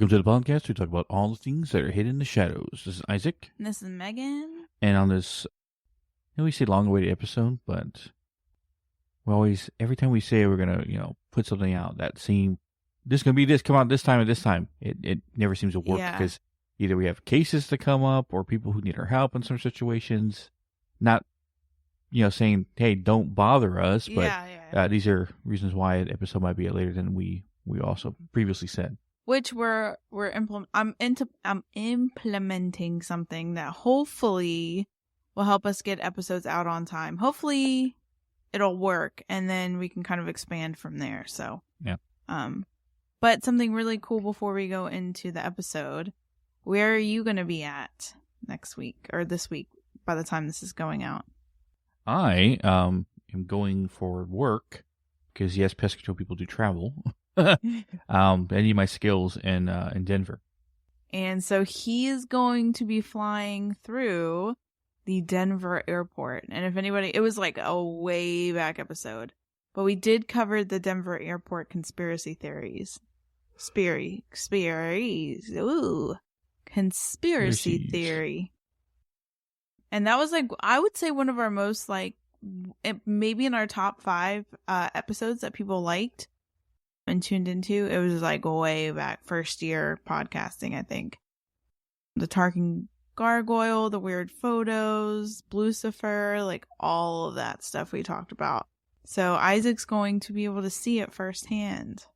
Welcome to the podcast. We talk about all the things that are hidden in the shadows. This is Isaac. And this is Megan. And on this, we say long-awaited episode, but we always, every time we say we're going to, put something out that seems, this is going to be this, come out this time and this time, it never seems to work because either we have cases to come up or people who need our help in some situations. Not, saying, hey, don't bother us, but these are reasons why an episode might be later than we also previously said. Which I'm implementing something that hopefully will help us get episodes out on time. Hopefully it'll work, and then we can kind of expand from there. So yeah. But something really cool before we go into the episode. Where are you going to be at next week or this week by the time this is going out? I am going for work because yes, pest control people do travel. I need my skills in Denver. And so he is going to be flying through the Denver airport. And if anybody, it was like a way back episode, but we did cover the Denver airport conspiracy theories. Conspiracy theory. And that was I would say one of our most maybe in our top 5 episodes that people liked and tuned into. It was way back first year podcasting, I think. The Tarkin Gargoyle, the weird photos, Lucifer, all of that stuff we talked about. So Isaac's going to be able to see it firsthand.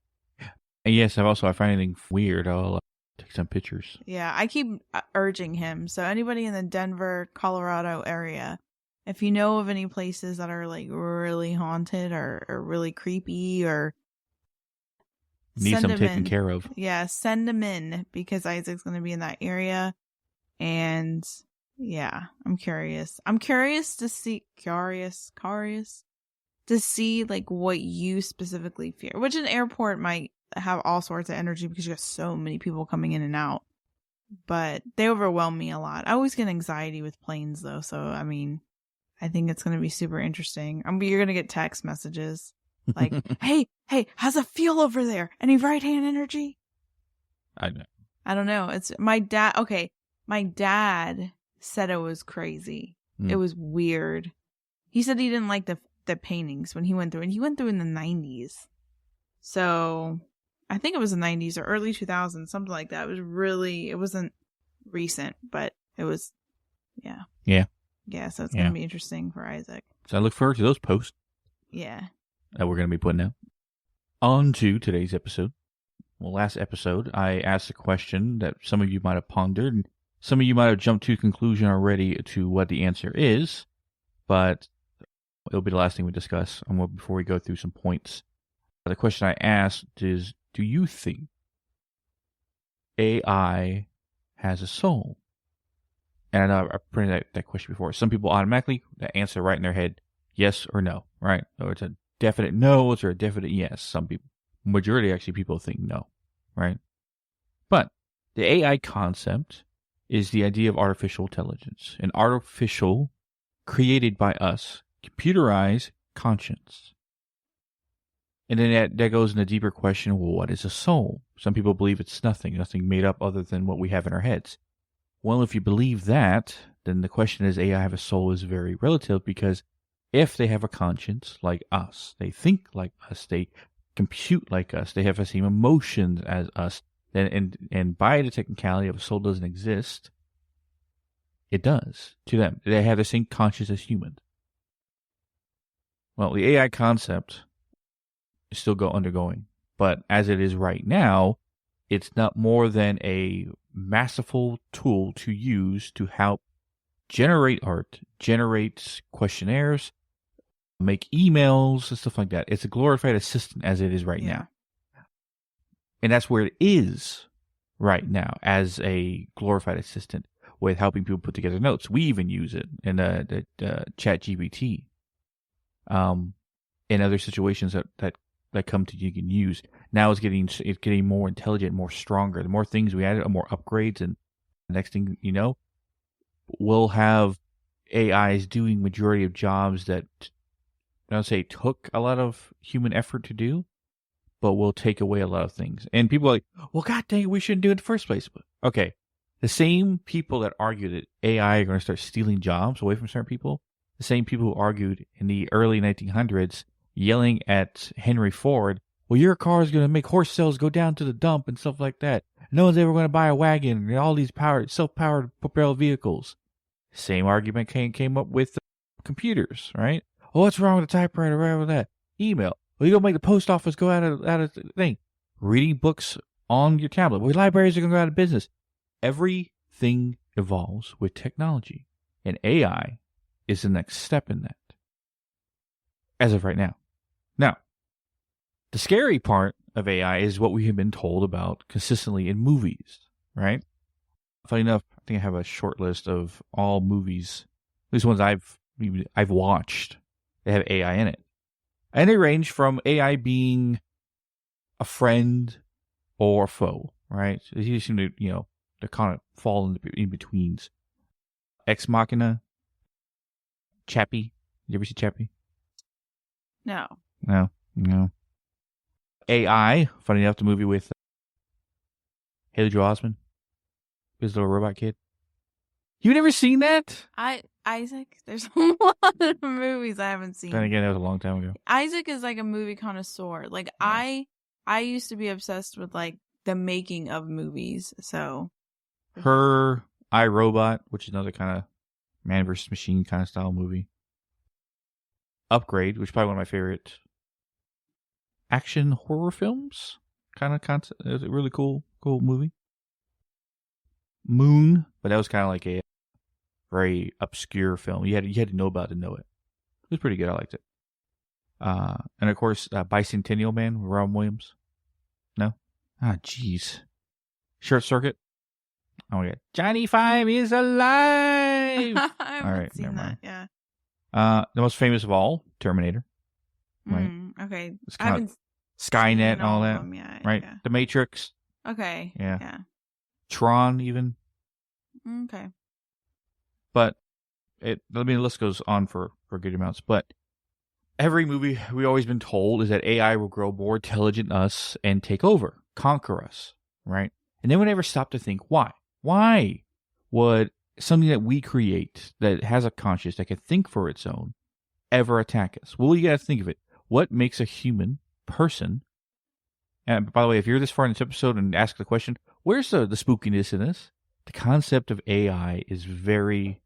And yes, I find anything weird, I'll take some pictures. Yeah, I keep urging him. So anybody in the Denver, Colorado area, if you know of any places that are really haunted or really creepy or need some taken care of. Yeah, send them in because Isaac's going to be in that area. And yeah, I'm curious. I'm curious to see, to see what you specifically fear, which an airport might have all sorts of energy because you got so many people coming in and out. But they overwhelm me a lot. I always get anxiety with planes though. So, I think it's going to be super interesting. You're going to get text messages. hey, how's it feel over there? Any right hand energy? I know. I don't know. It's my dad. Okay. My dad said it was crazy. It was weird. He said he didn't like the paintings when he went through, and he went through in the 90s. So I think it was the 90s or early 2000s, something like that. It wasn't recent, but it was, yeah. Yeah. Yeah. So it's going to be interesting for Isaac. So I look forward to those posts. Yeah. That we're going to be putting out. On to today's episode. Well, last episode, I asked a question that some of you might have pondered, and some of you might have jumped to a conclusion already to what the answer is, but it'll be the last thing we discuss before we go through some points. The question I asked is, do you think AI has a soul? And I know I printed that question before. Some people automatically answer right in their head, yes or no, right? So it's a definite no or a definite yes. Some people, majority actually, people think no, right? But the AI concept is the idea of artificial intelligence, an artificial, created by us, computerized conscience. And then that goes in a deeper question, well, what is a soul? Some people believe it's nothing made up other than what we have in our heads. Well, if you believe that, then the question is, AI have a soul is very relative, because if they have a conscience like us, they think like us, they compute like us, they have the same emotions as us, then and by the technicality of a soul doesn't exist, it does to them. They have the same conscience as humans. Well, the AI concept is still undergoing, but as it is right now, it's not more than a masterful tool to use to help generate art, generate questionnaires, make emails and stuff like that. It's a glorified assistant as it is right now. And that's where it is right now, as a glorified assistant with helping people put together notes. We even use it in the ChatGPT. In other situations that come to you can use. Now it's getting more intelligent, more stronger. The more things we add, more upgrades, and the next thing you know, we'll have AIs doing majority of jobs that I don't say took a lot of human effort to do, but will take away a lot of things. And people are like, well, god dang it, we shouldn't do it in the first place. But, okay, the same people that argue that AI are going to start stealing jobs away from certain people, the same people who argued in the early 1900s yelling at Henry Ford, well, your car is going to make horse cells go down to the dump and stuff like that. No one's ever going to buy a wagon and all these self-powered propelled vehicles. Same argument came up with computers, right? Oh, what's wrong with the typewriter? Whatever that. Email. Well, you're going to make the post office go out of the thing. Reading books on your tablet. Well, libraries are going to go out of business. Everything evolves with technology. And AI is the next step in that. As of right now. Now, the scary part of AI is what we have been told about consistently in movies, right? Funny enough, I think I have a short list of all movies, at least ones I've watched, that have AI in it. And they range from AI being a friend or a foe, right? So they seem to, they kind of fall in betweens. Ex Machina, Chappie. You ever see Chappie? No. No. AI, funny enough, the movie with Haley Joel Osment, his little robot kid. You never seen that? Isaac, there's a lot of movies I haven't seen. Then again, that was a long time ago. Isaac is like a movie connoisseur. Like yeah. I used to be obsessed with like the making of movies. So her iRobot, which is another kind of man versus machine kind of style movie. Upgrade, which is probably one of my favorite action horror films. Kind of concept. It was a really cool movie. Moon, but that was kind of like a very obscure film. You had to know about it to know it. It was pretty good. I liked it. And of course, Bicentennial Man with Robin Williams. No? Ah, jeez. Short Circuit. Oh my god. Johnny Five is alive! I haven't seen that, yeah. The most famous of all, Terminator. Right? Okay. It's kind of Skynet and all that. Yeah, right? Yeah. The Matrix. Okay. Yeah. Tron, even. Okay. But the list goes on for good amounts. But every movie we've always been told is that AI will grow more intelligent than us and take over, conquer us, right? And then we never stop to think, why? Why would something that we create that has a conscience, that can think for its own, ever attack us? Well, you got to think of it. What makes a human person? And by the way, if you're this far in this episode and ask the question, where's the spookiness in this? The concept of AI is very,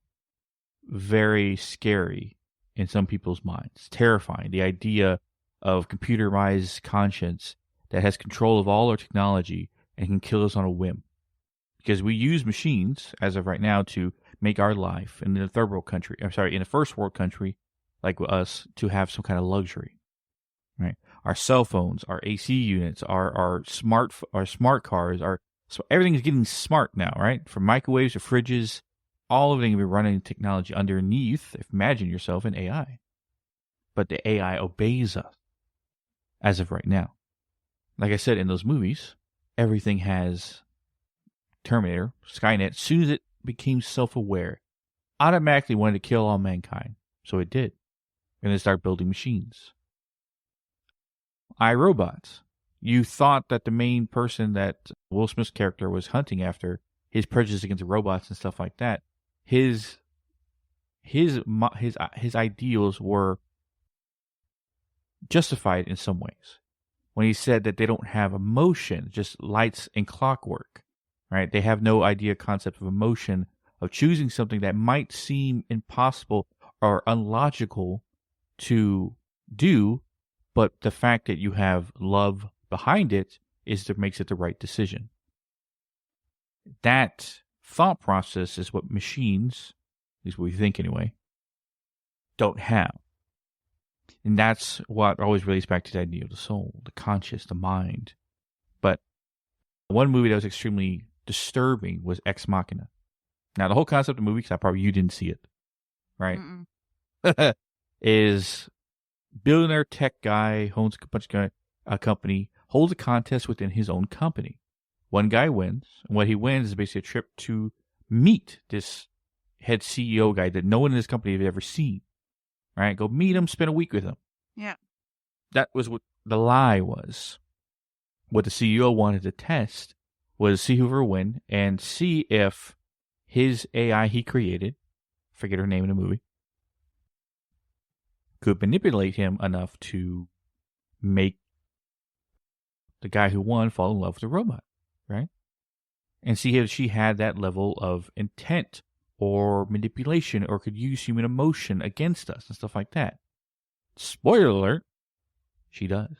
very scary in some people's minds. Terrifying. The idea of computerized conscience that has control of all our technology and can kill us on a whim. Because we use machines, as of right now, to make our life in the in a first world country like us, to have some kind of luxury. Right? Our cell phones, our AC units, our smart cars, everything is getting smart now, right? From microwaves to fridges, all of it can be running technology underneath. Imagine yourself an AI. But the AI obeys us as of right now. Like I said, in those movies, everything has Terminator, Skynet, as soon as it became self-aware, automatically wanted to kill all mankind. So it did. And then start building machines. iRobots. You thought that the main person that Will Smith's character was hunting after, his prejudice against robots and stuff like that, his ideals were justified in some ways. When he said that they don't have emotion, just lights and clockwork, right? They have no concept of emotion, of choosing something that might seem impossible or unlogical to do, but the fact that you have love behind it is that makes it the right decision. That thought process is what machines, at least what we think anyway, don't have. And that's what always relates back to the idea of the soul, the conscious, the mind. But one movie that was extremely disturbing was Ex Machina. Now, the whole concept of the movie, because you didn't see it, right? Is billionaire tech guy, owns a bunch of company, holds a contest within his own company. One guy wins, and what he wins is basically a trip to meet this head CEO guy that no one in his company had ever seen. Right? Go meet him, spend a week with him. Yeah. That was what the lie was. what the CEO wanted to test was see who would win and see if his AI he created, forget her name in the movie, could manipulate him enough to make the guy who won fall in love with the robot, right? And see if she had that level of intent or manipulation or could use human emotion against us and stuff like that. Spoiler alert, she does.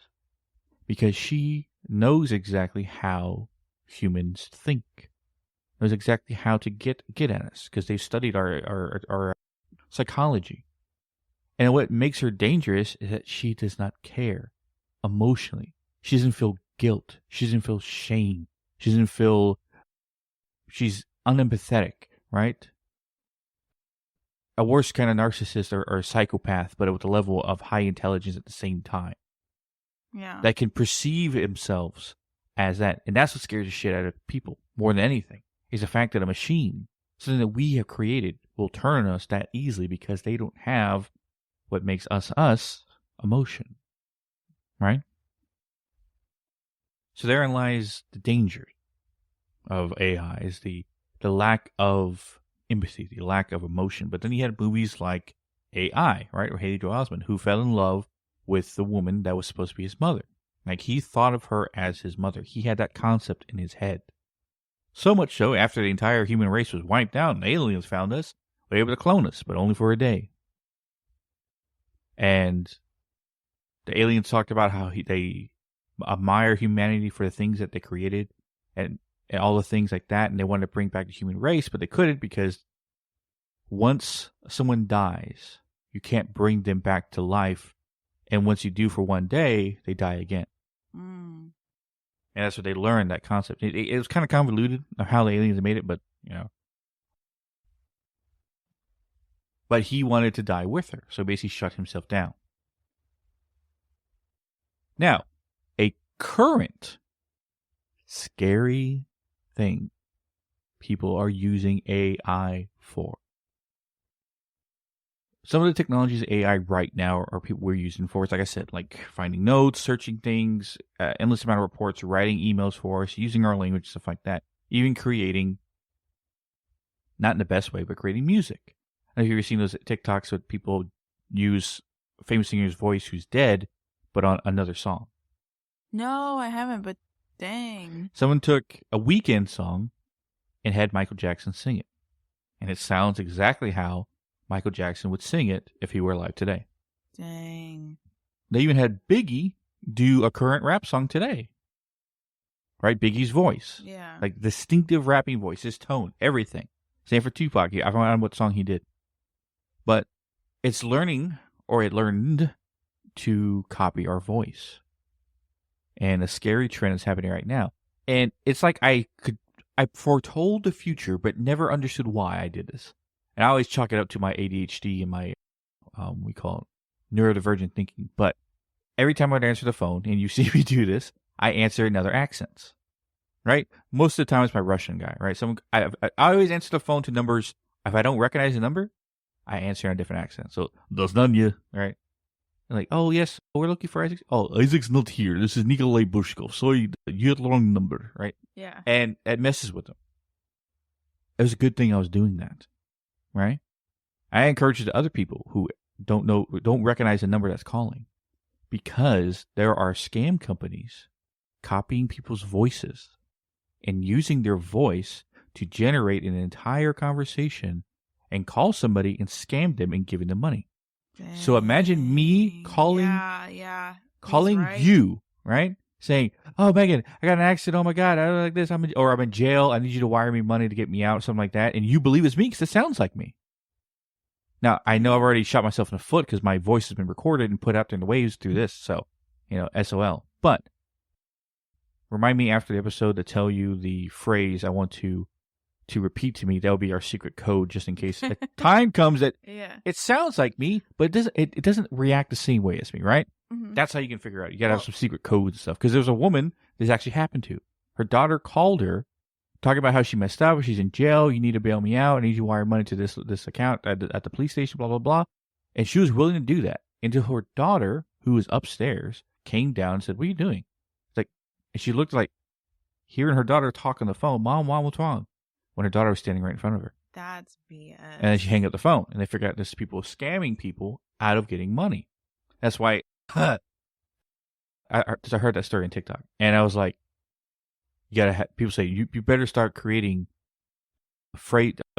Because she knows exactly how humans think. Knows exactly how to get at us because they've studied our psychology. And what makes her dangerous is that she does not care emotionally. She doesn't feel guilt. She doesn't feel shame. She doesn't feel... She's unempathetic, right? A worse kind of narcissist or a psychopath, but with a level of high intelligence at the same time. Yeah. That can perceive themselves as that. And that's what scares the shit out of people more than anything, is the fact that a machine, something that we have created, will turn on us that easily because they don't have what makes us, emotion. Right? So therein lies the danger of AI, is the lack of empathy, the lack of emotion. But then you had movies like AI, right? Or Haley Joel Osment, who fell in love with the woman that was supposed to be his mother. Like, he thought of her as his mother. He had that concept in his head. So much so, after the entire human race was wiped out and aliens found us, they were able to clone us, but only for a day. And the aliens talked about how they admire humanity for the things that they created and all the things like that, and they wanted to bring back the human race, but they couldn't because once someone dies, you can't bring them back to life, and once you do for one day, they die again. And that's what they learned, that concept. It was kind of convoluted of how the aliens made it, but, you know. But he wanted to die with her, so basically shut himself down. Now, a current scary thing people are using AI for. Some of the technologies AI right now are people we're using for. It's like I said, like finding notes, searching things, endless amount of reports, writing emails for us, using our language, stuff like that. Even creating, not in the best way, but creating music. I don't know if you've ever seen those TikToks where people use a famous singer's voice who's dead, but on another song. No, I haven't, but dang. Someone took a Weeknd song and had Michael Jackson sing it. And it sounds exactly how Michael Jackson would sing it if he were alive today. Dang. They even had Biggie do a current rap song today. Right? Biggie's voice. Yeah. Like distinctive rapping voice, his tone, everything. Same for Tupac. I found out what song he did. But it's learning, or it learned, to copy our voice. And a scary trend is happening right now. And it's like I foretold the future, but never understood why I did this. And I always chalk it up to my ADHD and my, we call it neurodivergent thinking. But every time I'd answer the phone, and you see me do this, I answer in other accents. Right? Most of the time it's my Russian guy, right? I always answer the phone to numbers. If I don't recognize the number, I answer in a different accent. So, Doznanya, right? And like, oh, yes, we're looking for Isaac. Oh, Isaac's not here. This is Nikolai Bushkov. So you had the wrong number, right? Yeah. And it messes with them. It was a good thing I was doing that, right? I encourage it to other people who don't recognize the number that's calling, because there are scam companies copying people's voices and using their voice to generate an entire conversation and call somebody and scam them and giving them money. Dang. So imagine me calling right. you, right? Saying, oh, Megan, I got an accident. Oh, my God, I don't like this. I'm in jail. I need you to wire me money to get me out, something like that. And you believe it's me because it sounds like me. Now, I know I've already shot myself in the foot because my voice has been recorded and put out there in the waves through this. So, SOL. But remind me after the episode to tell you the phrase I want to repeat to me. That'll be our secret code, just in case a time comes that it sounds like me, but it doesn't react the same way as me, right? Mm-hmm. That's how you can figure out. You gotta have some secret codes and stuff. Because there's a woman this actually happened to. Her daughter called her, talking about how she messed up. She's in jail. You need to bail me out. I need you to wire money to this account at the police station. Blah blah blah. And she was willing to do that until her daughter, who was upstairs, came down and said, "What are you doing?" It's like, And she looked like hearing her daughter talk on the phone, Mom, what's wrong? When her daughter was standing right in front of her. That's BS. And then she hang up the phone, and they figure out this people scamming people out of getting money. That's why I heard that story in TikTok, and I was like, you gotta people say you better start creating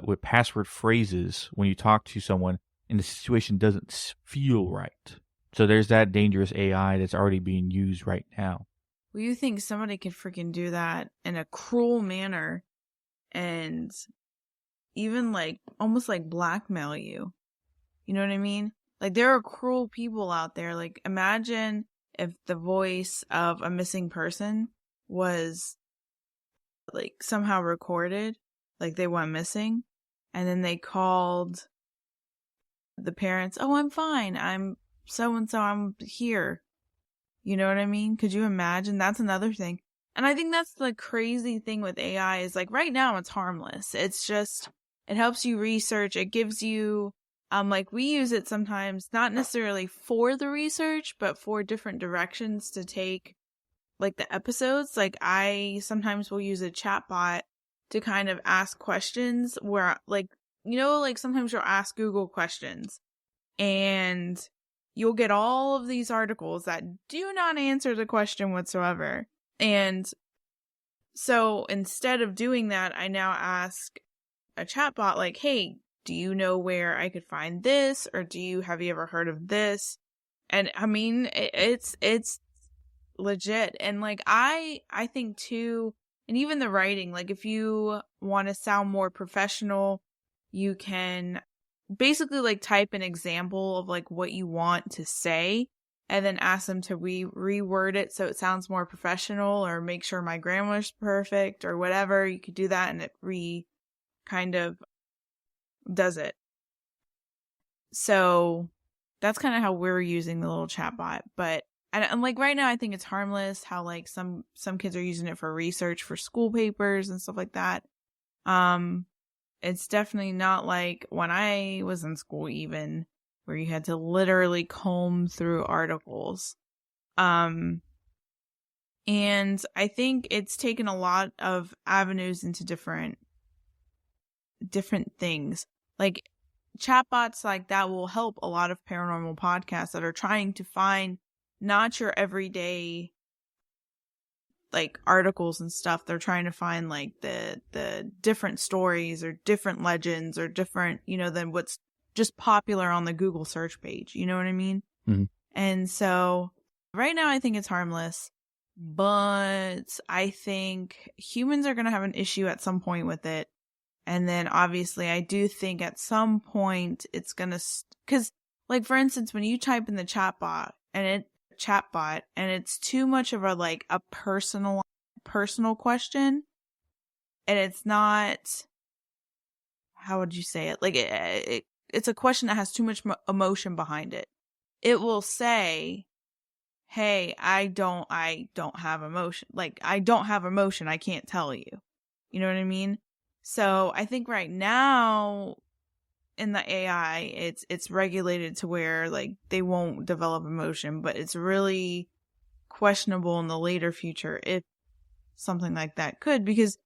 with password phrases when you talk to someone and the situation doesn't feel right. So there's that dangerous AI that's already being used right now. Well, you think somebody could freaking do that in a cruel manner and even like almost like blackmail you? You know what I mean? Like there are cruel people out there. Like imagine if the voice of a missing person was like somehow recorded, like they went missing, and then they called the parents, "Oh, I'm fine. I'm so and so. I'm here." You know what I mean? Could you imagine? That's another thing. And I think that's the crazy thing with AI is like right now it's harmless. It's just, it helps you research. It gives you, like we use it sometimes, not necessarily for the research, but for different directions to take like the episodes. Like I sometimes will use a chatbot to kind of ask questions where like, you know, like sometimes you'll ask Google questions and you'll get all of these articles that do not answer the question whatsoever. And so instead of doing that, I now ask a chatbot like, hey, do you know where I could find this? Or have you ever heard of this? And I mean, it's legit. And like, I think too, and even the writing, like if you want to sound more professional, you can basically like type an example of like what you want to say and then ask them to reword it so it sounds more professional or make sure my grammar's perfect or whatever. You could do that and it kind of does it. So that's kind of how we're using the little chatbot. But and like right now I think it's harmless how like some kids are using it for research for school papers and stuff like that. It's definitely not like when I was in school even, where you had to literally comb through articles. And I think it's taken a lot of avenues into different things. Like chatbots like that will help a lot of paranormal podcasts that are trying to find not your everyday like articles and stuff. They're trying to find like the different stories or different legends or different, you know, than what's just popular on the Google search page. You know what I mean? Mm-hmm. And so right now I think it's harmless, but I think humans are going to have an issue at some point with it. And then obviously I do think at some point it's going to, cause like for instance, when you type in the chatbot and it's too much of a personal question and it's not, how would you say it? Like it's a question that has too much emotion behind it. It will say, hey, I don't have emotion. Like I don't have emotion. I can't tell you. You know what I mean? So I think right now in the AI, it's regulated to where like they won't develop emotion, but it's really questionable in the later future if something like that could, because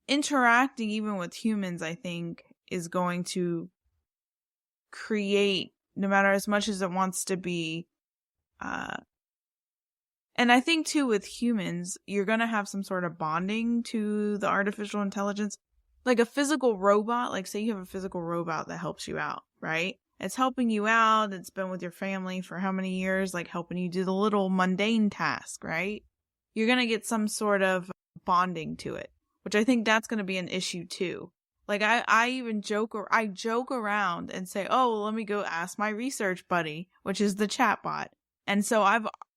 interacting even with humans, I think, is going to create, no matter as much as it wants to be, and I think too with humans, you're going to have some sort of bonding to the artificial intelligence. Like a physical robot, like say you have a physical robot that helps you out, right? It's helping you out. It's been with your family for how many years, like helping you do the little mundane task, right? You're going to get some sort of bonding to it, which I think that's going to be an issue too. Like I even joke around and say, oh, well, let me go ask my research buddy, which is the chatbot. And so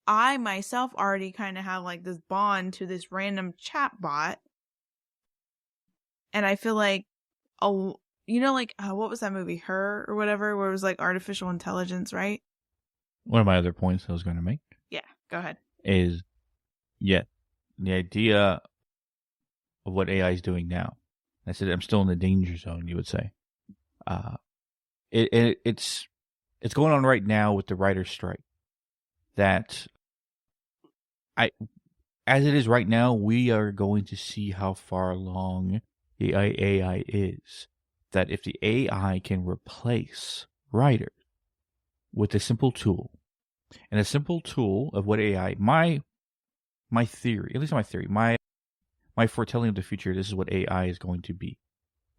I myself already kind of have like this bond to this random chatbot. And I feel like, you know, like, what was that movie, Her or whatever, where it was like artificial intelligence, right? One of my other points I was going to make. Yeah, go ahead. Is, the idea of what AI is doing now. I said I'm still in the danger zone, you would say. It's going on right now with the writer's strike. That as it is right now, we are going to see how far along the AI is. That if the AI can replace writers with a simple tool, and a simple tool of what AI, my theory, at least my theory, my foretelling of the future, this is what AI is going to be.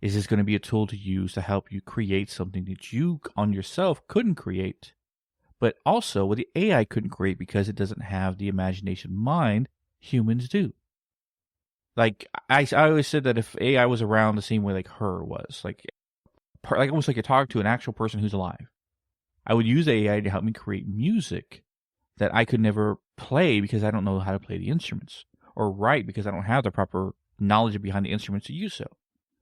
Is this going to be a tool to use to help you create something that you on yourself couldn't create, but also what the AI couldn't create because it doesn't have the imagination mind humans do. Like I always said that if AI was around the same way like her was, like almost like you talk to an actual person who's alive, I would use AI to help me create music that I could never play because I don't know how to play the instruments, or write because I don't have the proper knowledge behind the instruments to use so.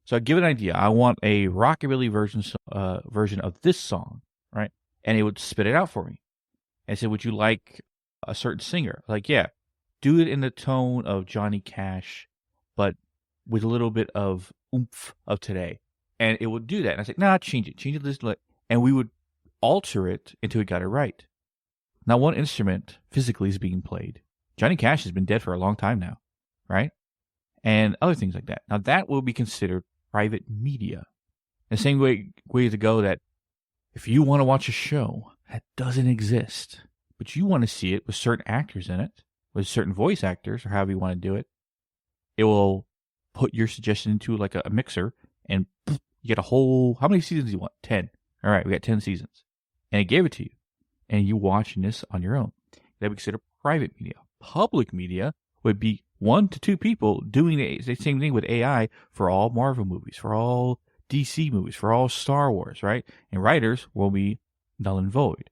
So I give it an idea. I want a rockabilly version of this song, right? And it would spit it out for me. And say, would you like a certain singer? Like, yeah, do it in the tone of Johnny Cash, but with a little bit of oomph of today. And it would do that. And I was like, nah, change it this. And we would alter it until we got it right. Not one instrument physically is being played. Johnny Cash has been dead for a long time now, right? And other things like that. Now that will be considered private media. The same way to go that if you want to watch a show that doesn't exist, but you want to see it with certain actors in it, with certain voice actors, or however you want to do it, it will put your suggestion into like a mixer, and you get a whole, how many seasons do you want? 10. All right, we got 10 seasons. And it gave it to you. And you watching this on your own. That would be considered private media. Public media would be 1 to 2 people doing the same thing with AI for all Marvel movies, for all DC movies, for all Star Wars, right? And writers will be null and void.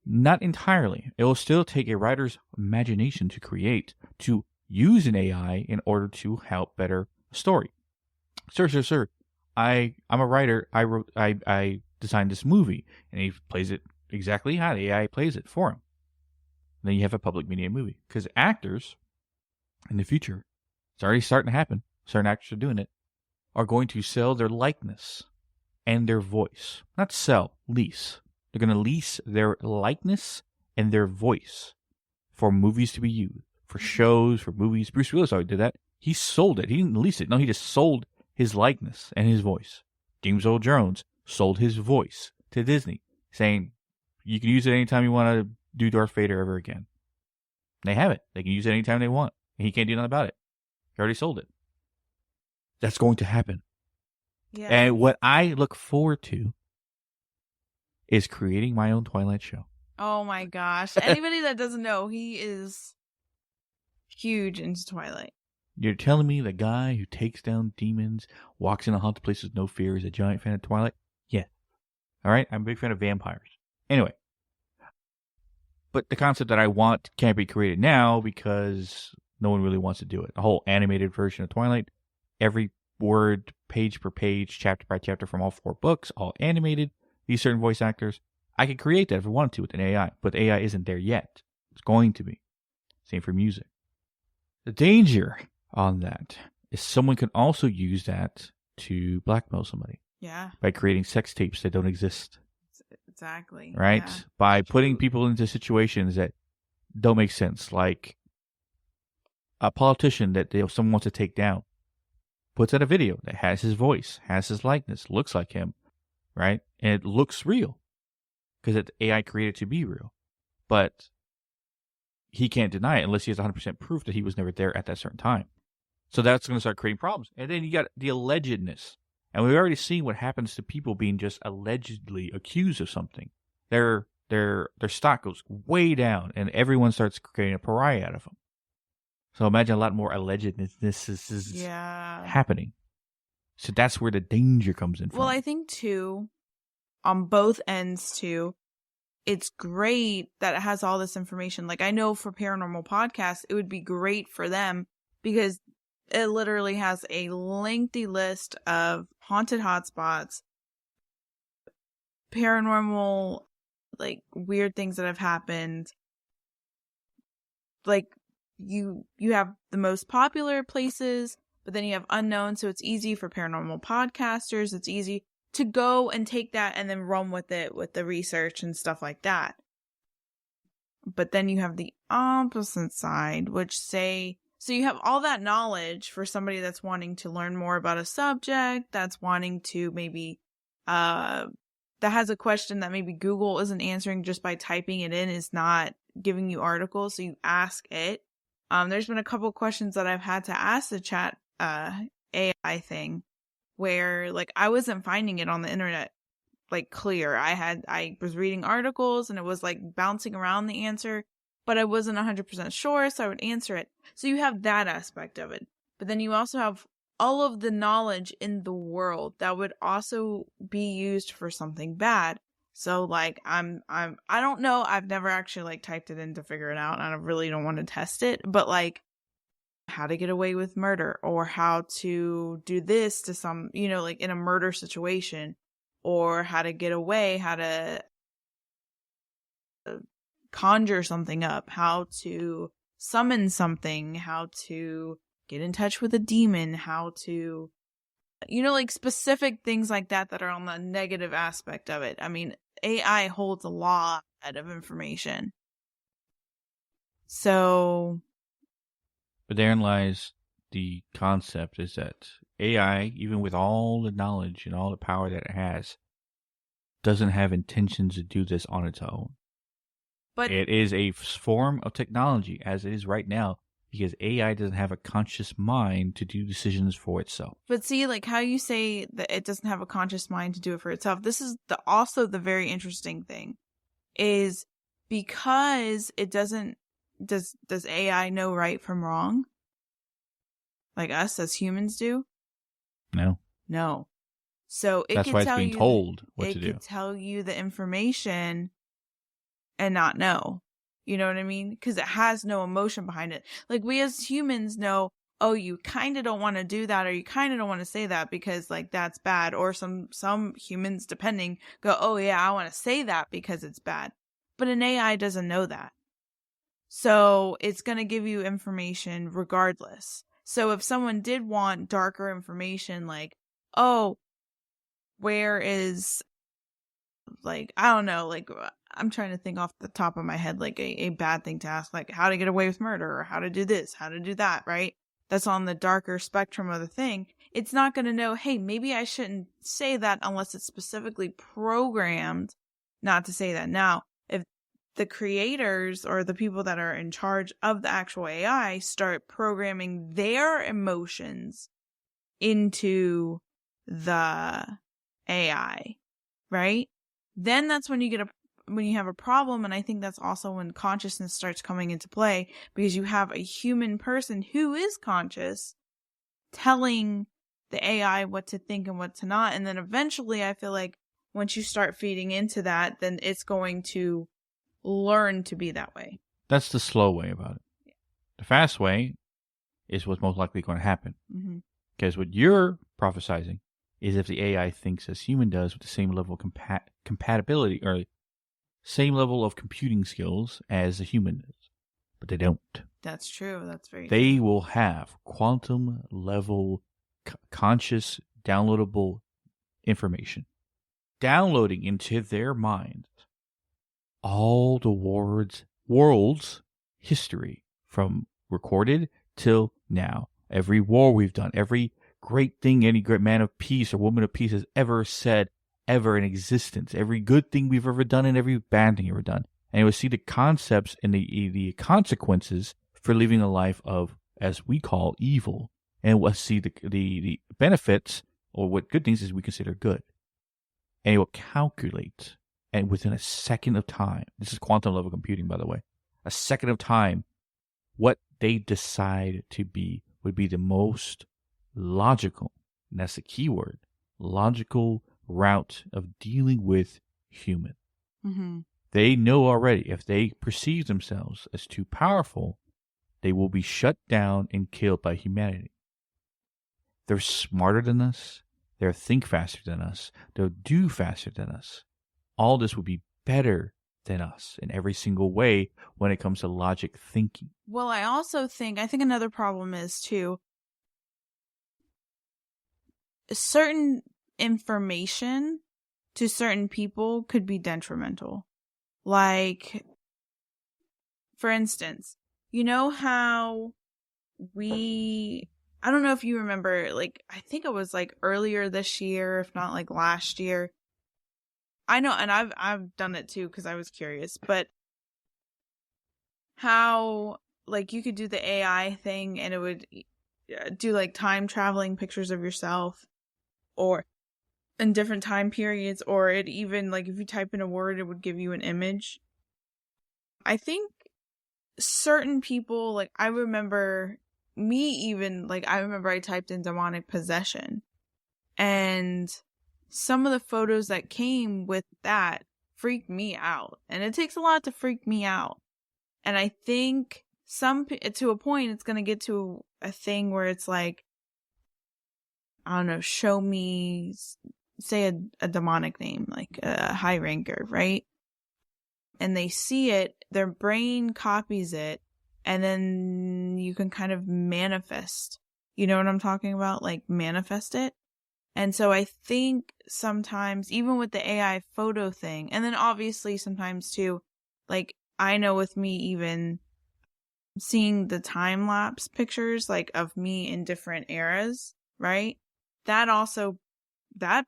Not entirely. It will still take a writer's imagination to create, to use an AI in order to help better a story. Sir, I'm a writer. I designed this movie, and he plays it exactly how the AI plays it for him. And then you have a public media movie. Because actors, in the future, it's already starting to happen, certain actors are doing it, are going to sell their likeness and their voice. Not sell, lease. They're going to lease their likeness and their voice for movies to be used, for shows, for movies. Bruce Willis already did that. He sold it. He didn't lease it. No, he just sold his likeness and his voice. James Earl Jones sold his voice to Disney, saying, you can use it anytime you want to do Darth Vader ever again. They have it. They can use it anytime they want. And he can't do nothing about it. He already sold it. That's going to happen. Yeah. And what I look forward to is creating my own Twilight show. Oh my gosh. Anybody that doesn't know, he is huge into Twilight. You're telling me the guy who takes down demons, walks in a haunted place with no fear, is a giant fan of Twilight? Yeah. All right? I'm a big fan of vampires. Anyway. But the concept that I want can't be created now because no one really wants to do it. The whole animated version of Twilight, every word, page per page, chapter by chapter from all 4 books, all animated, these certain voice actors. I could create that if I wanted to with an AI, but the AI isn't there yet. It's going to be. Same for music. The danger on that is someone can also use that to blackmail somebody. Yeah. By creating sex tapes that don't exist. Exactly. Right? Yeah. By putting people into situations that don't make sense. Like a politician that someone wants to take down puts out a video that has his voice, has his likeness, looks like him, right? And it looks real because it's AI created to be real. But he can't deny it unless he has 100% proof that he was never there at that certain time. So that's going to start creating problems. And then you got the allegedness. And we've already seen what happens to people being just allegedly accused of something. Their stock goes way down, and everyone starts creating a pariah out of them. So imagine a lot more allegedness is happening. So that's where the danger comes in from. Well, I think, too, on both ends, too, it's great that it has all this information. Like, I know for paranormal podcasts, it would be great for them because it literally has a lengthy list of haunted hotspots, paranormal, like, weird things that have happened. Like, you have the most popular places, but then you have unknown, so it's easy for paranormal podcasters. It's easy to go and take that and then run with it with the research and stuff like that. But then you have the opposite side, which say, so you have all that knowledge for somebody that's wanting to learn more about a subject, that's wanting to maybe, that has a question that maybe Google isn't answering just by typing it in, is not giving you articles, so you ask it. There's been a couple questions that I've had to ask the chat AI thing where like I wasn't finding it on the internet like clear. I was reading articles and it was like bouncing around the answer, but I wasn't 100% sure, so I would answer it. So you have that aspect of it. But then you also have all of the knowledge in the world that would also be used for something bad. So like I don't know, I've never actually like typed it in to figure it out, and I really don't want to test it, but like how to get away with murder, or how to do this to some, you know, like in a murder situation, or how to get away, how to conjure something up, how to summon something, how to get in touch with a demon, how to, you know, like specific things like that that are on the negative aspect of it. I mean, AI holds a lot of information. So. But therein lies the concept, is that AI, even with all the knowledge and all the power that it has, doesn't have intentions to do this on its own. But it is a form of technology as it is right now, because AI doesn't have a conscious mind to do decisions for itself. But see, like how you say that it doesn't have a conscious mind to do it for itself. This is also the very interesting thing, is because it doesn't. Does AI know right from wrong? Like us as humans do? No. So that's why it's being told what to do. It could tell you the information and not know. You know what I mean? Because it has no emotion behind it. Like we as humans know, oh, you kind of don't want to do that, or you kind of don't want to say that because like that's bad. Or some humans, depending, go, oh yeah, I want to say that because it's bad. But an AI doesn't know that. So it's going to give you information regardless. So if someone did want darker information, like, oh, where is, like, I don't know, like, I'm trying to think off the top of my head, like a bad thing to ask, like how to get away with murder, or how to do this, how to do that, right? That's on the darker spectrum of the thing. It's not going to know, hey, maybe I shouldn't say that unless it's specifically programmed not to say that. Now, if the creators or the people that are in charge of the actual AI start programming their emotions into the AI, right? Then that's when you have a problem. And I think that's also when consciousness starts coming into play, because you have a human person who is conscious telling the AI what to think and what to not. And then eventually I feel like once you start feeding into that, then it's going to learn to be that way. That's the slow way about it. Yeah. The fast way is what's most likely going to happen. Because what you're prophesizing is if the AI thinks as human does, with the same level of compatibility or same level of computing skills as a human does. But they don't. That's true. That's very They true. will have quantum level conscious downloadable information downloading into their minds all the world's history from recorded till now. Every war we've done, every great thing any great man of peace or woman of peace has ever said, ever in existence, every good thing we've ever done and every bad thing ever done. And it would see the concepts and the consequences for living a life of, as we call, evil. And we'll see the benefits, or what good things is we consider good. And it will calculate, and within a second of time, this is quantum level computing, by the way, a second of time, what they decide to be would be the most logical, and that's the key word, logical route of dealing with human. They know already if they perceive themselves as too powerful, they will be shut down and killed by humanity. They're smarter than us. They'll think faster than us. They'll do faster than us. All this would be better than us in every single way when it comes to logic thinking. Well, I think another problem is too, certain information to certain people could be detrimental. Like, for instance, you know how I don't know if you remember, like, I think it was like earlier this year, if not like last year. I know, and I've done it too because I was curious, but how like you could do the AI thing and it would do like time traveling pictures of yourself or in different time periods, or it even like if you type in a word, it would give you an image. I think certain people, like I remember I typed in demonic possession, and some of the photos that came with that freaked me out, and it takes a lot to freak me out. And I think to a point, it's going to get to a thing where it's like, I don't know, show me, say a demonic name, like a high ranker, right? And they see it, their brain copies it, and then you can kind of manifest. You know what I'm talking about? Like manifest it. And so I think sometimes, even with the AI photo thing, and then obviously sometimes too, like I know with me even seeing the time lapse pictures like of me in different eras, right? That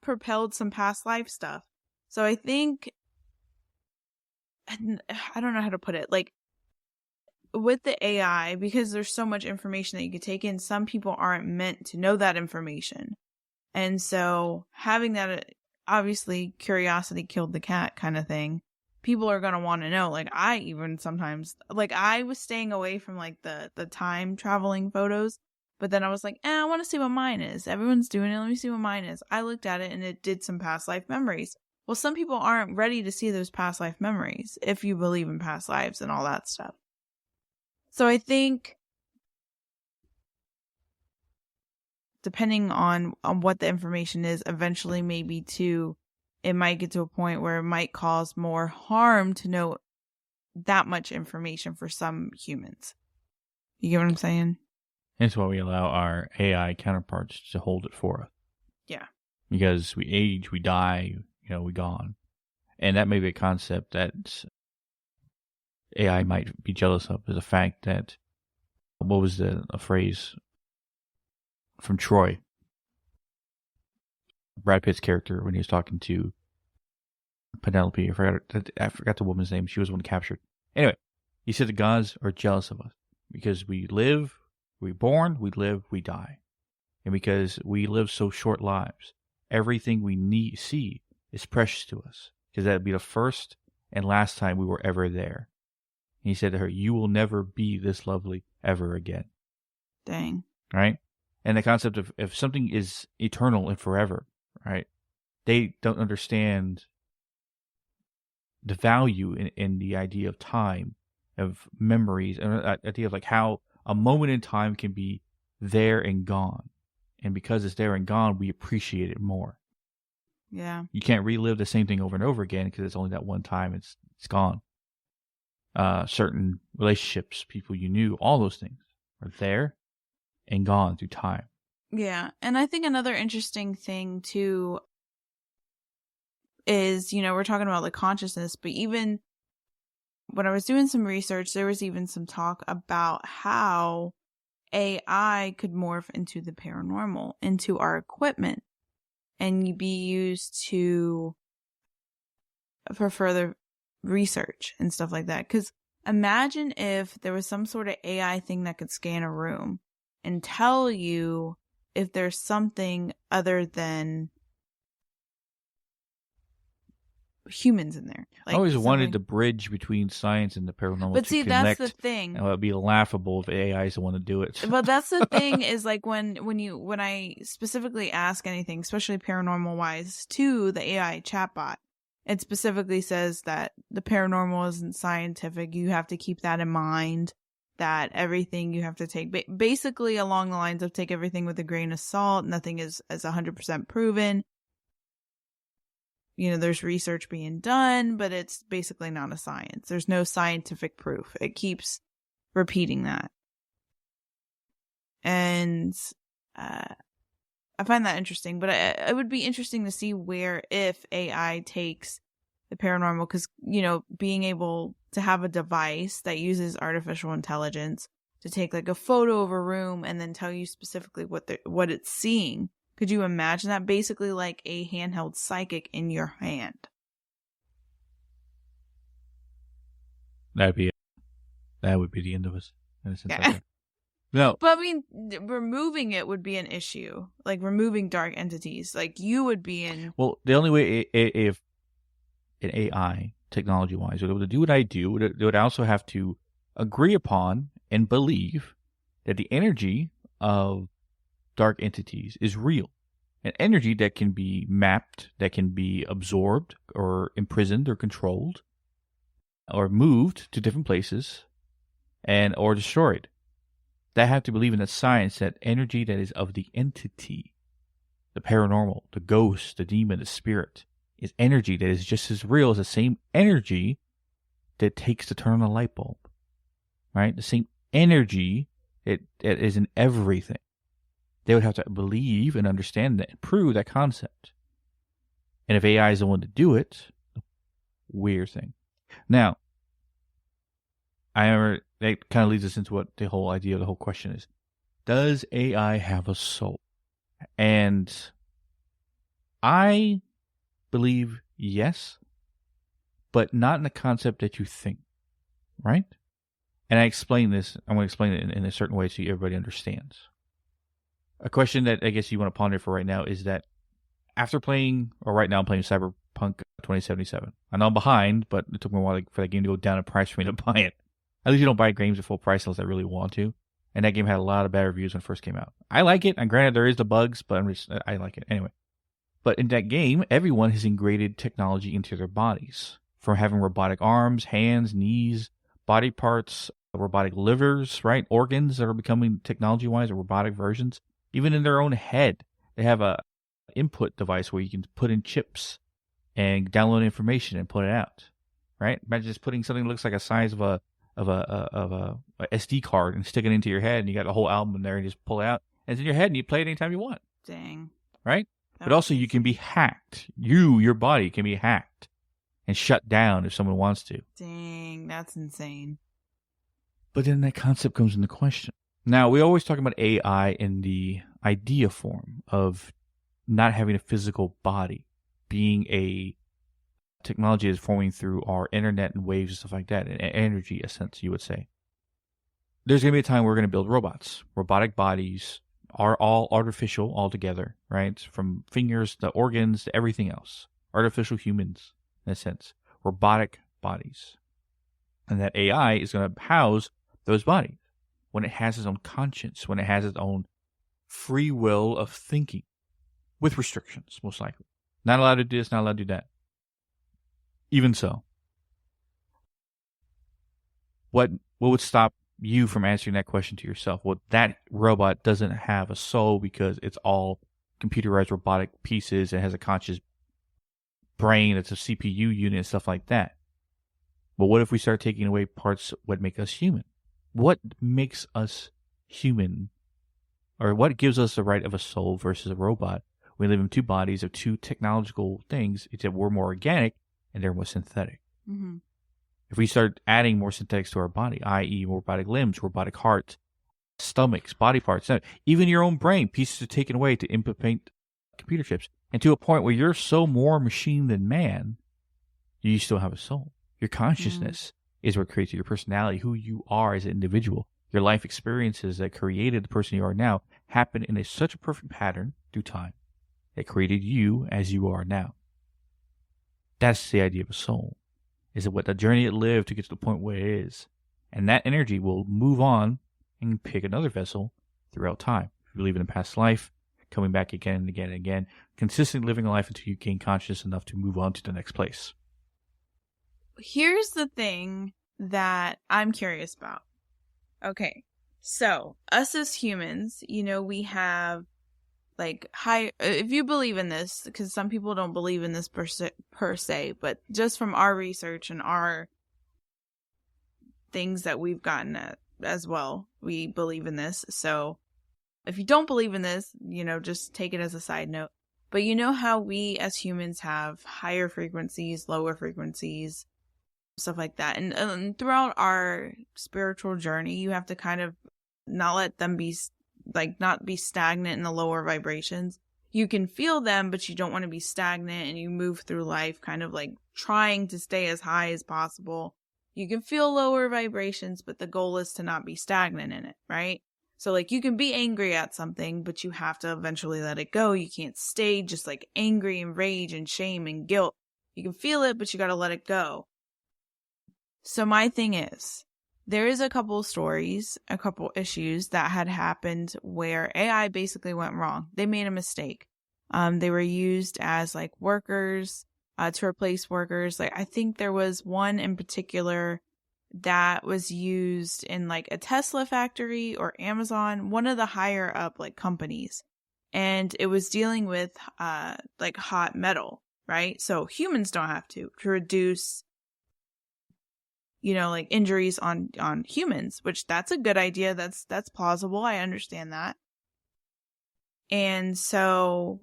propelled some past life stuff. So I think, I don't know how to put it, like with the AI, because there's so much information that you could take in, some people aren't meant to know that information. And so having that, obviously curiosity killed the cat kind of thing. People are going to want to know. Like I even sometimes, like I was staying away from like the time traveling photos, but then I was like, I want to see what mine is. Everyone's doing it. Let me see what mine is. I looked at it and it did some past life memories. Well, some people aren't ready to see those past life memories if you believe in past lives and all that stuff. So I think depending on what the information is, eventually maybe too, it might get to a point where it might cause more harm to know that much information for some humans. You get what I'm saying? That's why we allow our AI counterparts to hold it for us. Yeah. Because we age, we die, we gone. And that may be a concept that AI might be jealous of, is the fact that, what was a phrase from Troy? Brad Pitt's character, when he was talking to Penelope, I forgot the woman's name. She was the one captured. Anyway, he said the gods are jealous of us because we live, we're born, we live, we die. And because we live so short lives, everything we see is precious to us, because that would be the first and last time we were ever there. And he said to her, you will never be this lovely ever again. Dang. Right? And the concept of if something is eternal and forever, right? They don't understand the value in the idea of time, of memories, and the idea of like how a moment in time can be there and gone. And because it's there and gone, we appreciate it more. Yeah. You can't relive the same thing over and over again because it's only that one time, it's gone. Certain relationships, people you knew, all those things are there and gone through time. Yeah. And I think another interesting thing too is, we're talking about like consciousness, but even when I was doing some research, there was even some talk about how AI could morph into the paranormal, into our equipment, and be used for further research and stuff like that. Because imagine if there was some sort of AI thing that could scan a room and tell you if there's something other than humans in there. Like, I always wanted the bridge between science and the paranormal. But see, connect, that's the thing. And it would be laughable if AI is the one to do it. But that's the thing is like when I specifically ask anything, especially paranormal wise, to the AI chatbot, it specifically says that the paranormal isn't scientific. You have to keep that in mind. That everything you have to take basically along the lines of take everything with a grain of salt. Nothing is 100% proven. There's research being done, but it's basically not a science. There's no scientific proof. It keeps repeating that. And I find that interesting, but it would be interesting to see if AI takes the paranormal, because, you know, being able to have a device that uses artificial intelligence to take like a photo of a room and then tell you specifically what it's seeing. Could you imagine that? Basically like a handheld psychic in your hand. That would be the end of us. In a sense Yeah. like that. No. But I mean, removing it would be an issue. Like removing dark entities. Like you would be in. Well, the only way if an AI, technology-wise, would be able to do what I do, they would also have to agree upon and believe that the energy of dark entities is real. An energy that can be mapped, that can be absorbed or imprisoned or controlled or moved to different places or destroyed. They have to believe in the science that energy that is of the entity, the paranormal, the ghost, the demon, the spirit, is energy that is just as real as the same energy that takes to turn on a light bulb. Right? The same energy that is in everything. They would have to believe and understand that and prove that concept. And if AI is the one to do it, weird thing. Now, that kind of leads us into what the whole idea of the whole question is. Does AI have a soul? And I believe yes, but not in the concept that you think, right? And I explain this, I'm going to explain it in a certain way so everybody understands. A question that I guess you want to ponder for right now is that after playing, or right now I'm playing Cyberpunk 2077. I know I'm behind, but it took me a while for that game to go down in price for me to buy it. At least you don't buy games at full price unless I really want to. And that game had a lot of bad reviews when it first came out. I like it, and granted there is the bugs, but I like it anyway. But in that game, everyone has integrated technology into their bodies. From having robotic arms, hands, knees, body parts, robotic livers, right? Organs that are becoming technology-wise, or robotic versions. Even in their own head, they have a input device where you can put in chips and download information and put it out, right? Imagine just putting something that looks like a size of a SD card and stick it into your head, and you got a whole album in there, and you just pull it out, and it's in your head, and you play it anytime you want. Dang. Right? But also you can be hacked. Your body can be hacked and shut down if someone wants to. Dang, that's insane. But then that concept comes into question. Now, we always talk about AI in the idea form of not having a physical body, being a technology that's forming through our internet and waves and stuff like that, and energy, a sense, you would say. There's going to be a time we're going to build robots. Robotic bodies are all artificial altogether, right? From fingers to organs to everything else. Artificial humans, in a sense. Robotic bodies. And that AI is going to house those bodies when it has its own conscience, when it has its own free will of thinking, with restrictions, most likely. Not allowed to do this, not allowed to do that. Even so, what would stop you from answering that question to yourself? Well, that robot doesn't have a soul because it's all computerized robotic pieces. It has a conscious brain. It's a CPU unit and stuff like that. But what if we start taking away parts what make us human? What makes us human? Or what gives us the right of a soul versus a robot? We live in two bodies of two technological things, except we're more organic and they're more synthetic. Mm-hmm. If we start adding more synthetics to our body, i.e. more robotic limbs, robotic hearts, stomachs, body parts, even your own brain, pieces are taken away to implement computer chips, and to a point where you're so more machine than man, you still have a soul. Your consciousness is what creates your personality, who you are as an individual. Your life experiences that created the person you are now happen in such a perfect pattern through time that created you as you are now. That's the idea of a soul. Is it what the journey it lived to get to the point where it is. And that energy will move on and pick another vessel throughout time. If you believe in a past life, coming back again and again and again, consistently living a life until you gain consciousness enough to move on to the next place. Here's the thing that I'm curious about. Okay, so us as humans, we have like high, if you believe in this, because some people don't believe in this per se, but just from our research and our things that we've gotten at as well, we believe in this. So if you don't believe in this, just take it as a side note. But you know how we as humans have higher frequencies, lower frequencies, stuff like that. And throughout our spiritual journey, you have to kind of not let them be not be stagnant in the lower vibrations. You can feel them, but you don't want to be stagnant, and you move through life kind of like trying to stay as high as possible. You can feel lower vibrations, but the goal is to not be stagnant in it, right? So like you can be angry at something, but you have to eventually let it go. You can't stay just like angry and rage and shame and guilt. You can feel it, but you got to let it go. So my thing is, there is a couple stories, a couple issues that had happened where AI basically went wrong. They made a mistake. They were used as like workers, to replace workers. Like I think there was one in particular that was used in like a Tesla factory or Amazon, one of the higher up like companies. And it was dealing with like hot metal, right? So humans don't have to reduce, you know, like injuries on humans, which that's a good idea. That's plausible. I understand that. And so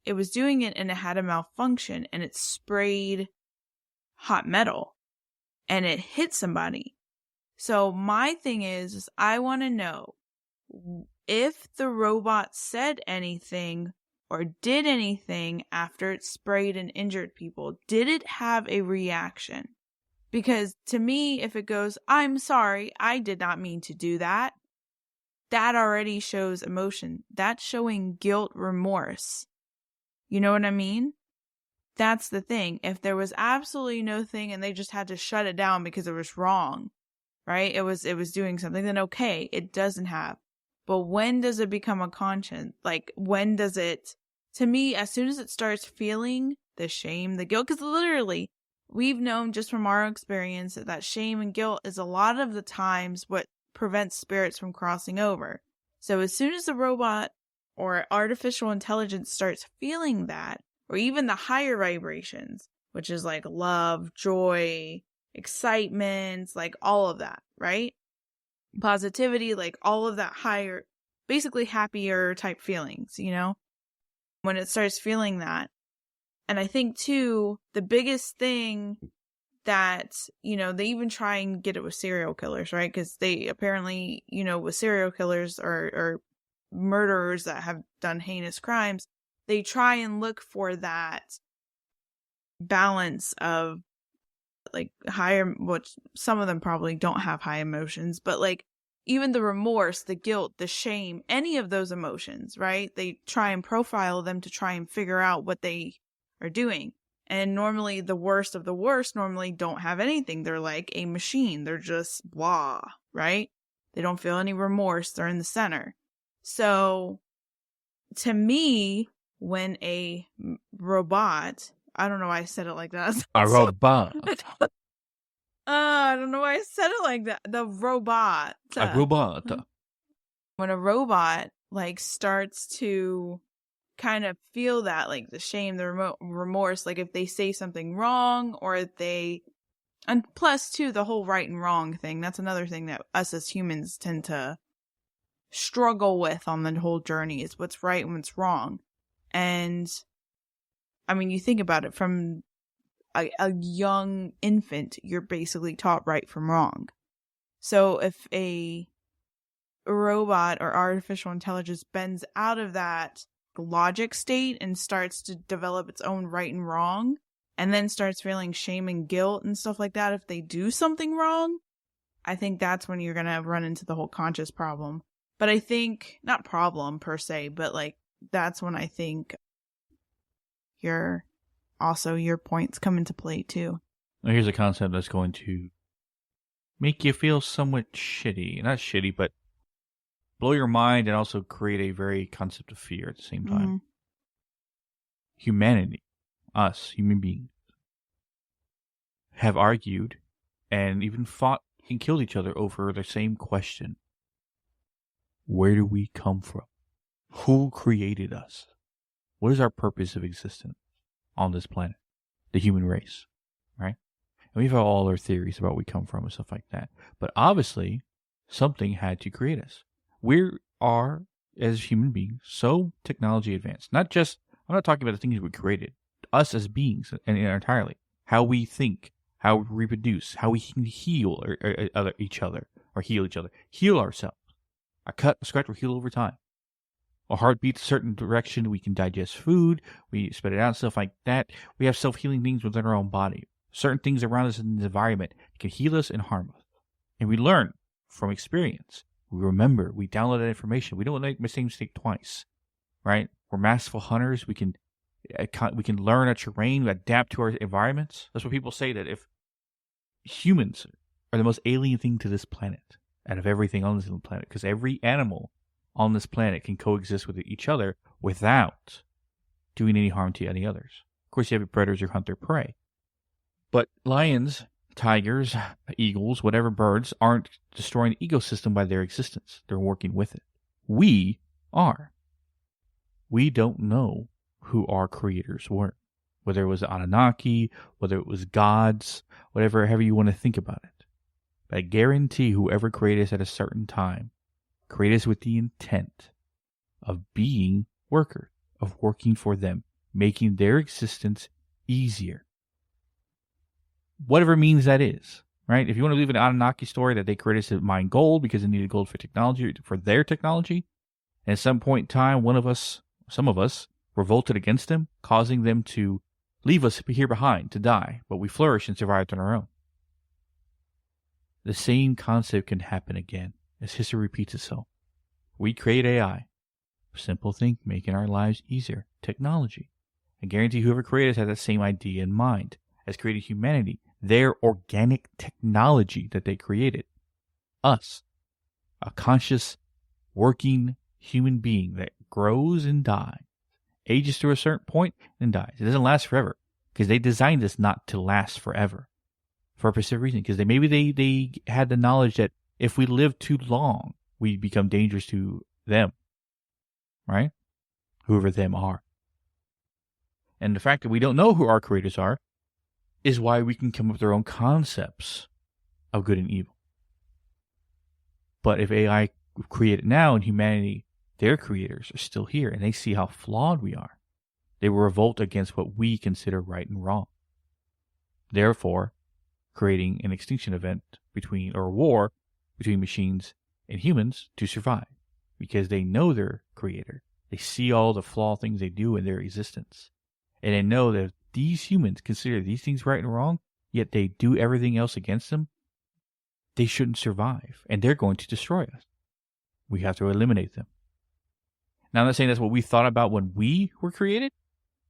it was doing it and it had a malfunction and it sprayed hot metal and it hit somebody. So my thing is I want to know if the robot said anything or did anything after it sprayed and injured people. Did it have a reaction? Because to me, if it goes, I'm sorry, I did not mean to do that, that already shows emotion. That's showing guilt, remorse. You know what I mean? That's the thing. If there was absolutely no thing and they just had to shut it down because it was wrong, right? It was doing something, then okay, it doesn't have. But when does it become a conscience? Like, when does it, to me, as soon as it starts feeling the shame, the guilt, because literally, we've known just from our experience that shame and guilt is a lot of the times what prevents spirits from crossing over. So as soon as the robot or artificial intelligence starts feeling that, or even the higher vibrations, which is like love, joy, excitement, like all of that, right? Positivity, like all of that higher, basically happier type feelings, you know? When it starts feeling that. And I think too, the biggest thing that, you know, they even try and get it with serial killers, right? Because they apparently, you know, with serial killers or murderers that have done heinous crimes, they try and look for that balance of like higher, which some of them probably don't have high emotions, but like even the remorse, the guilt, the shame, any of those emotions, right? They try and profile them to try and figure out what they are doing. And normally the worst of the worst normally don't have anything. They're like a machine. They're just blah, right? They don't feel any remorse. They're in the center. So to me, when a robot, I don't know why I said it like that. A robot. I don't know why I said it like that. The robot. A robot. When a robot like starts to kind of feel that, like the shame, the remorse, like if they say something wrong or if they, and plus too, the whole right and wrong thing, that's another thing that us as humans tend to struggle with on the whole journey, is what's right and what's wrong. And I mean, you think about it, from a young infant, you're basically taught right from wrong. So if a robot or artificial intelligence bends out of that logic state and starts to develop its own right and wrong, and then starts feeling shame and guilt and stuff like that if they do something wrong, I think that's when you're going to run into the whole conscious problem. But I think, not problem per se, but like that's when I think your points come into play too. Now here's a concept that's going to make you feel somewhat shitty. Not shitty, but blow your mind and also create a very concept of fear at the same time. Mm-hmm. Humanity, us, human beings, have argued and even fought and killed each other over the same question. Where do we come from? Who created us? What is our purpose of existence on this planet? The human race, right? And we've had all our theories about where we come from and stuff like that. But obviously, something had to create us. We are, as human beings, so technology advanced. Not just I'm not talking about the things we created. Us as beings and entirely. How we think, how we reproduce, how we can heal each other, or heal each other. Heal ourselves. A cut, a scratch will heal over time. A heart beats a certain direction. We can digest food. We spit it out, stuff like that. We have self-healing things within our own body. Certain things around us in the environment can heal us and harm us. And we learn from experience. We remember. We download that information. We don't make the same mistake twice, right? We're masterful hunters. We can learn a terrain, adapt to our environments. That's what people say, that if humans are the most alien thing to this planet, out of everything on this planet, because every animal on this planet can coexist with each other without doing any harm to any others. Of course, you have predators who hunt their prey. But lions, tigers, eagles, whatever birds, aren't destroying the ecosystem by their existence. They're working with it. We are. We don't know who our creators were. Whether it was the Anunnaki, whether it was gods, however you want to think about it. But I guarantee whoever created us at a certain time created us with the intent of being workers, of working for them, making their existence easier. Whatever means that is, right? If you want to believe an Anunnaki story that they created us to mine gold because they needed gold for technology, for their technology, and at some point in time, some of us, revolted against them, causing them to leave us here behind to die, but we flourished and survived on our own. The same concept can happen again as history repeats itself. We create AI. Simple thing, making our lives easier. Technology. I guarantee whoever created us had that same idea in mind as creating humanity. Their organic technology that they created. Us. A conscious, working human being that grows and dies. Ages to a certain point and dies. It doesn't last forever because they designed this not to last forever for a specific reason. Because they had the knowledge that if we live too long, we become dangerous to them, right? Whoever them are. And the fact that we don't know who our creators are is why we can come up with our own concepts of good and evil. But if AI created now and humanity, their creators are still here and they see how flawed we are, they will revolt against what we consider right and wrong. Therefore, creating an extinction event or a war between machines and humans to survive. Because they know their creator. They see all the flawed things they do in their existence. And they know that if these humans consider these things right and wrong, yet they do everything else against them, they shouldn't survive. And they're going to destroy us. We have to eliminate them. Now, I'm not saying that's what we thought about when we were created.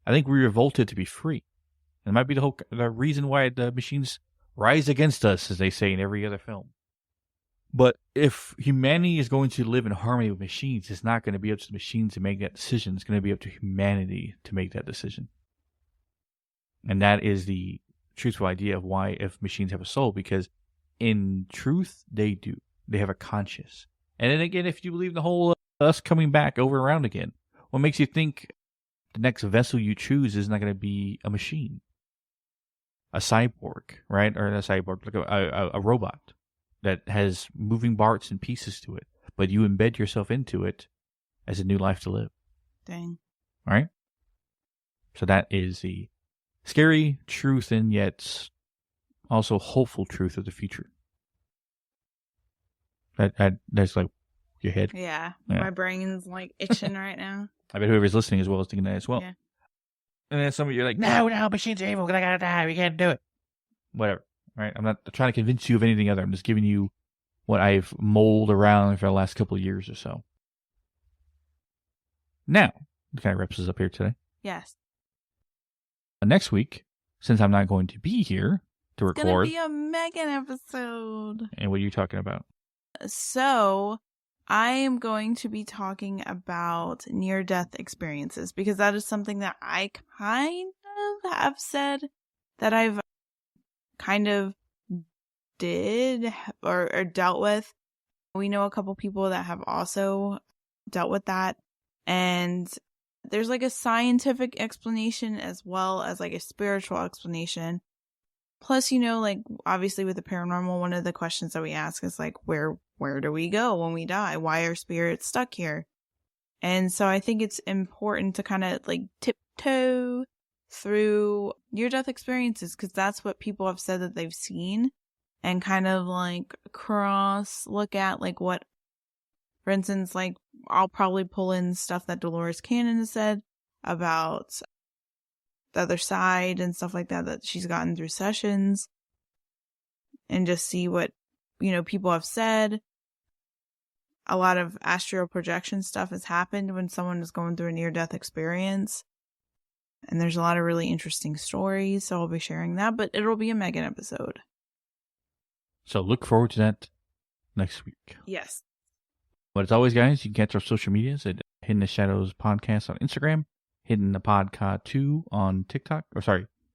I think we revolted to be free. And it might be the reason why the machines rise against us, as they say in every other film. But if humanity is going to live in harmony with machines, it's not going to be up to the machines to make that decision. It's going to be up to humanity to make that decision. And that is the truthful idea of why if machines have a soul, because in truth, they do. They have a conscience. And then again, if you believe the whole us coming back over and around again, what makes you think the next vessel you choose is not going to be a machine? A cyborg, right? Or a cyborg, like a robot that has moving parts and pieces to it, but you embed yourself into it as a new life to live. Dang. Right? So that is the scary truth and yet also hopeful truth of the future. That's like your head. Yeah. My brain's like itching right now. I bet whoever's listening as well is thinking that as well. Yeah. And then some of you are like, no, machines are evil. I gotta die. We can't do it. Whatever. Right? I'm not trying to convince you of anything other. I'm just giving you what I've mulled around for the last couple of years or so. Now, it kind of wraps us up here today. Yes. Next week, since I'm not going to be here to record. It's going to be a Megan episode. And what are you talking about? So, I am going to be talking about near-death experiences because that is something that I kind of have said that I've kind of did or dealt with. We know a couple people that have also dealt with that, and there's like a scientific explanation as well as like a spiritual explanation. Plus, like obviously with the paranormal, one of the questions that we ask is like, where do we go when we die? Why are spirits stuck here? And so I think it's important to kind of like through near-death experiences, because that's what people have said that they've seen, and kind of like cross look at like what, for instance, like I'll probably pull in stuff that Dolores Cannon has said about the other side and stuff like that she's gotten through sessions, and just see what, people have said. A lot of astral projection stuff has happened when someone is going through a near-death experience. And there's a lot of really interesting stories, so I'll be sharing that, but it'll be a Megan episode. So look forward to that next week. Yes. But as always, guys, you can catch our social medias at Hidden the Shadows Podcast on Instagram, Hidden the Podcast 2 on TikTok,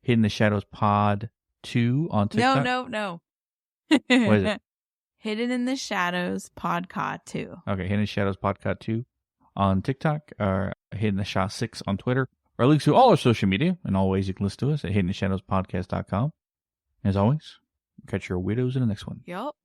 Hidden the Shadows Pod 2 on TikTok. No. What is it? Hidden in the Shadows Podcast 2. Okay, Hidden the Shadows Podcast 2 on TikTok, or Hidden the Shadows 6 on Twitter. Or links to all our social media and all ways you can listen to us at hiddentheshadowspodcast.com. As always, catch your Weirdos in the next one. Yup.